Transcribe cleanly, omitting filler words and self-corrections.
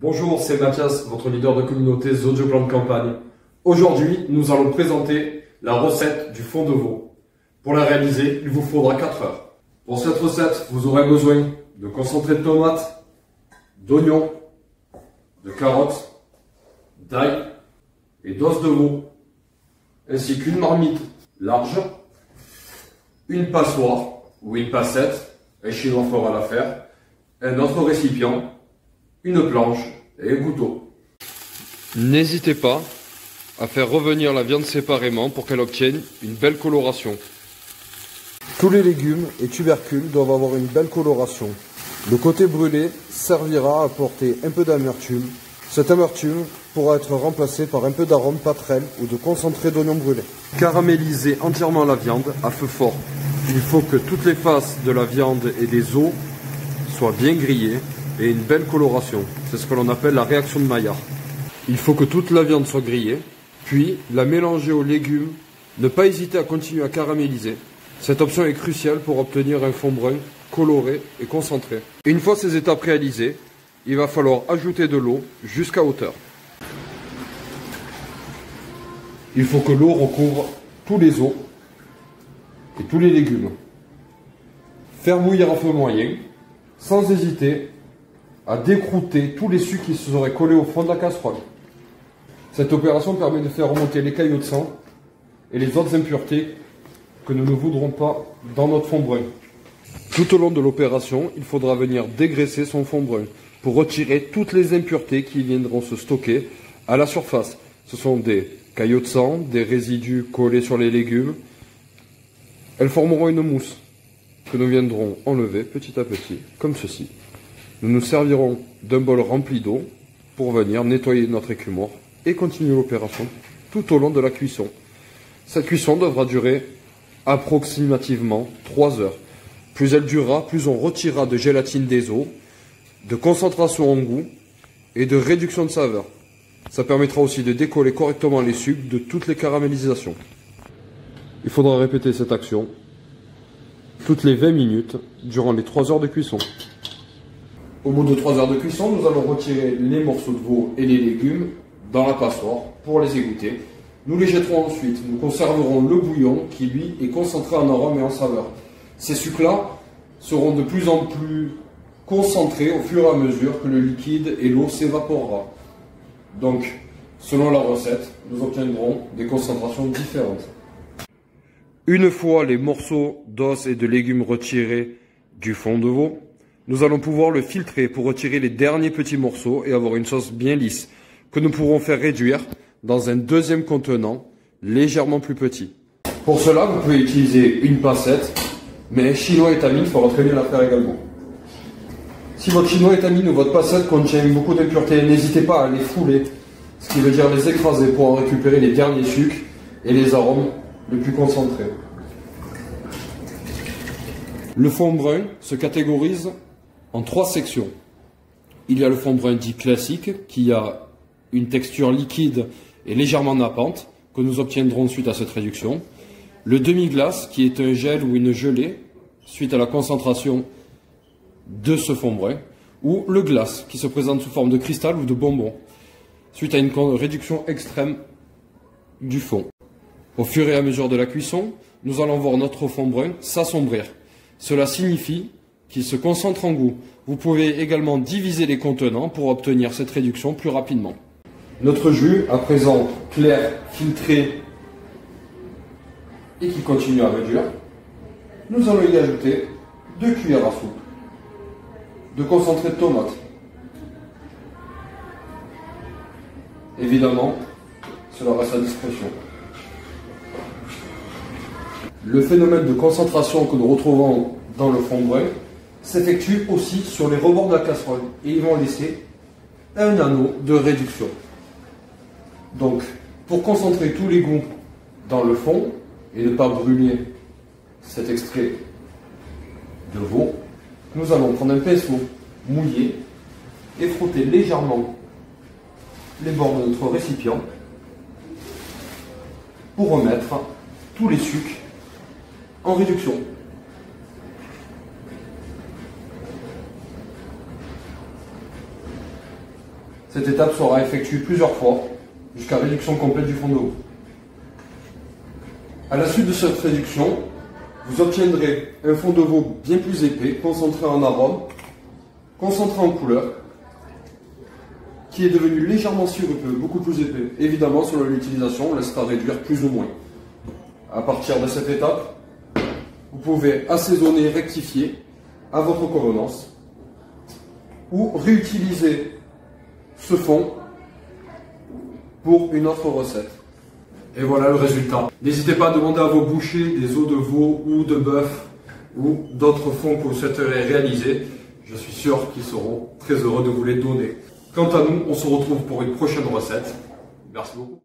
Bonjour, c'est Mathias, votre leader de communauté Zodio Plan de Campagne. Aujourd'hui, nous allons présenter la recette du fond de veau. Pour la réaliser, il vous faudra 4 heures. Pour cette recette, vous aurez besoin de concentré de tomates, d'oignons, de carottes, d'ail et d'os de veau, ainsi qu'une marmite large, une passoire ou une passette, un chinois fera l'affaire, un autre récipient, une planche et un couteau. N'hésitez pas à faire revenir la viande séparément pour qu'elle obtienne une belle coloration. Tous les légumes et tubercules doivent avoir une belle coloration. Le côté brûlé servira à apporter un peu d'amertume. Cette amertume pourra être remplacée par un peu d'arôme pâterelle ou de concentré d'oignon brûlé. Caramélisez entièrement la viande à feu fort. Il faut que toutes les faces de la viande et des os soient bien grillées et une belle coloration. C'est ce que l'on appelle la réaction de Maillard. Il faut que toute la viande soit grillée, puis la mélanger aux légumes. Ne pas hésiter à continuer à caraméliser. Cette option est cruciale pour obtenir un fond brun coloré et concentré. Une fois ces étapes réalisées, il va falloir ajouter de l'eau jusqu'à hauteur. Il faut que l'eau recouvre tous les os et tous les légumes. Faire bouillir à feu moyen, sans hésiter à décrouter tous les sucs qui se seraient collés au fond de la casserole. Cette opération permet de faire remonter les caillots de sang et les autres impuretés que nous ne voudrons pas dans notre fond brun. Tout au long de l'opération, il faudra venir dégraisser son fond brun pour retirer toutes les impuretés qui viendront se stocker à la surface. Ce sont des caillots de sang, des résidus collés sur les légumes. Elles formeront une mousse que nous viendrons enlever petit à petit, comme ceci. Nous nous servirons d'un bol rempli d'eau pour venir nettoyer notre écumoire et continuer l'opération tout au long de la cuisson. Cette cuisson devra durer approximativement 3 heures. Plus elle durera, plus on retirera de gélatine des os, de concentration en goût et de réduction de saveur. Ça permettra aussi de décoller correctement les sucres de toutes les caramélisations. Il faudra répéter cette action toutes les 20 minutes durant les 3 heures de cuisson. Au bout de 3 heures de cuisson, nous allons retirer les morceaux de veau et les légumes dans la passoire pour les égoutter. Nous les jetterons ensuite. Nous conserverons le bouillon qui, lui, est concentré en arôme et en saveur. Ces sucs-là seront de plus en plus concentrés au fur et à mesure que le liquide et l'eau s'évaporera. Donc, selon la recette, nous obtiendrons des concentrations différentes. Une fois les morceaux d'os et de légumes retirés du fond de veau, nous allons pouvoir le filtrer pour retirer les derniers petits morceaux et avoir une sauce bien lisse que nous pourrons faire réduire dans un deuxième contenant légèrement plus petit. Pour cela, vous pouvez utiliser une pincette, mais chinois étamine fera très bien l'affaire également. Si votre chinois étamine ou votre pincette contient beaucoup d'impuretés, n'hésitez pas à les fouler, ce qui veut dire les écraser pour en récupérer les derniers sucres et les arômes les plus concentrés. Le fond brun se catégorise en 3 sections. Il y a le fond brun dit classique, qui a une texture liquide et légèrement nappante, que nous obtiendrons suite à cette réduction. Le demi-glace, qui est un gel ou une gelée, suite à la concentration de ce fond brun. Ou le glace, qui se présente sous forme de cristal ou de bonbon, suite à une réduction extrême du fond. Au fur et à mesure de la cuisson, nous allons voir notre fond brun s'assombrir. Cela signifie qu'il se concentre en goût. Vous pouvez également diviser les contenants pour obtenir cette réduction plus rapidement. Notre jus, à présent clair, filtré et qui continue à réduire, nous allons y ajouter 2 cuillères à soupe de concentré de tomate. Évidemment, cela reste à discrétion. Le phénomène de concentration que nous retrouvons dans le fond brun s'effectue aussi sur les rebords de la casserole et ils vont laisser un anneau de réduction. Donc, pour concentrer tous les goûts dans le fond et ne pas brûler cet extrait de veau, nous allons prendre un pinceau mouillé et frotter légèrement les bords de notre récipient pour remettre tous les sucs en réduction. Cette étape sera effectuée plusieurs fois jusqu'à réduction complète du fond de veau. À la suite de cette réduction, vous obtiendrez un fond de veau bien plus épais, concentré en arôme, concentré en couleur, qui est devenu légèrement sirupeux, beaucoup plus épais. Évidemment, selon l'utilisation, on laissera réduire plus ou moins. À partir de cette étape, vous pouvez assaisonner et rectifier à votre convenance ou réutiliser ce fond pour une autre recette. Et voilà le résultat. N'hésitez pas à demander à vos bouchers des os de veau ou de bœuf ou d'autres fonds que vous souhaiterez réaliser. Je suis sûr qu'ils seront très heureux de vous les donner. Quant à nous, on se retrouve pour une prochaine recette. Merci beaucoup.